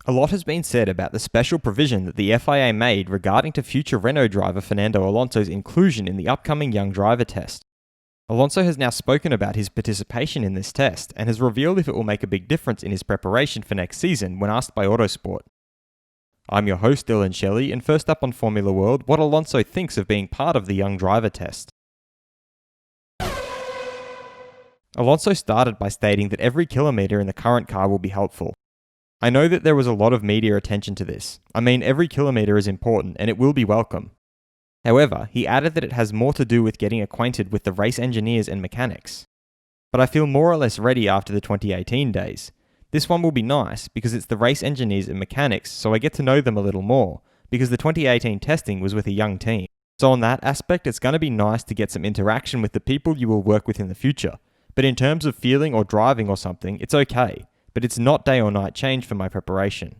A lot has been said about the special provision that the FIA made regarding to future Renault driver Fernando Alonso's inclusion in the upcoming young driver test. Alonso has now spoken about his participation in this test and has revealed if it will make a big difference in his preparation for next season when asked by Autosport. I'm your host Dillon Shelley, and first up on Formula World, what Alonso thinks of being part of the young driver test. Alonso started by stating that every kilometer in the current car will be helpful. I know that there was a lot of media attention to this. I mean, every kilometer is important and it will be welcome. However, he added that it has more to do with getting acquainted with the race engineers and mechanics. But I feel more or less ready after the 2018 days. This one will be nice because it's the race engineers and mechanics, so I get to know them a little more, because the 2018 testing was with a young team. So on that aspect, it's going to be nice to get some interaction with the people you will work with in the future. But in terms of feeling or driving or something, it's okay. But it's not day or night change for my preparation.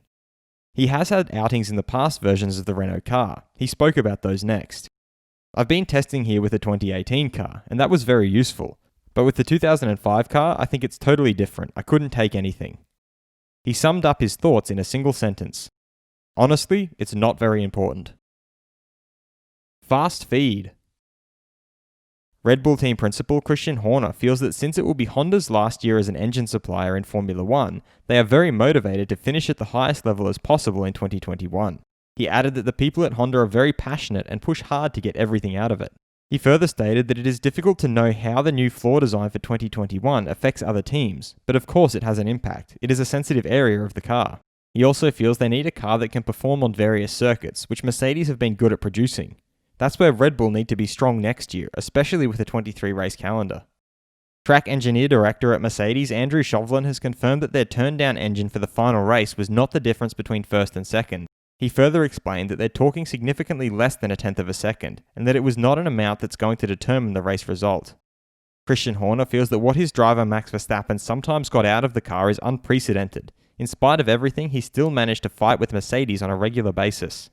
He has had outings in the past versions of the Renault car. He spoke about those next. I've been testing here with the 2018 car, and that was very useful. But with the 2005 car, I think it's totally different. I couldn't take anything. He summed up his thoughts in a single sentence. Honestly, it's not very important. Fast feed. Red Bull team principal Christian Horner feels that since it will be Honda's last year as an engine supplier in Formula 1, they are very motivated to finish at the highest level as possible in 2021. He added that the people at Honda are very passionate and push hard to get everything out of it. He further stated that it is difficult to know how the new floor design for 2021 affects other teams, but of course it has an impact. It is a sensitive area of the car. He also feels they need a car that can perform on various circuits, which Mercedes have been good at producing. That's where Red Bull need to be strong next year, especially with the 23 race calendar. Track engineer director at Mercedes, Andrew Chauvelin, has confirmed that their turned-down engine for the final race was not the difference between first and second. He further explained that they're talking significantly less than a tenth of a second, and that it was not an amount that's going to determine the race result. Christian Horner feels that what his driver Max Verstappen sometimes got out of the car is unprecedented. In spite of everything, he still managed to fight with Mercedes on a regular basis.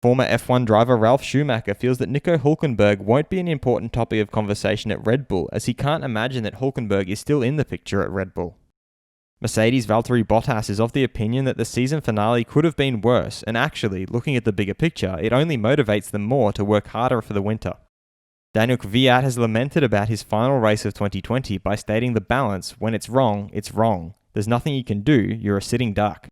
Former F1 driver Ralf Schumacher feels that Nico Hülkenberg won't be an important topic of conversation at Red Bull, as he can't imagine that Hülkenberg is still in the picture at Red Bull. Mercedes' Valtteri Bottas is of the opinion that the season finale could have been worse, and actually, looking at the bigger picture, it only motivates them more to work harder for the winter. Daniel Kvyat has lamented about his final race of 2020 by stating the balance, when it's wrong, it's wrong. There's nothing you can do, you're a sitting duck.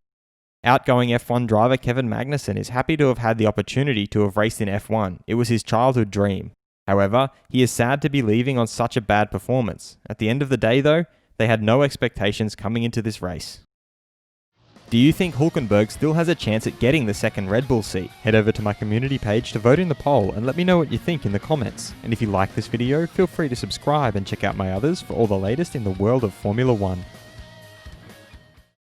Outgoing F1 driver Kevin Magnussen is happy to have had the opportunity to have raced in F1. It was his childhood dream. However, he is sad to be leaving on such a bad performance. At the end of the day though, they had no expectations coming into this race. Do you think Hülkenberg still has a chance at getting the second Red Bull seat? Head over to my community page to vote in the poll and let me know what you think in the comments. And if you like this video, feel free to subscribe and check out my others for all the latest in the world of Formula 1.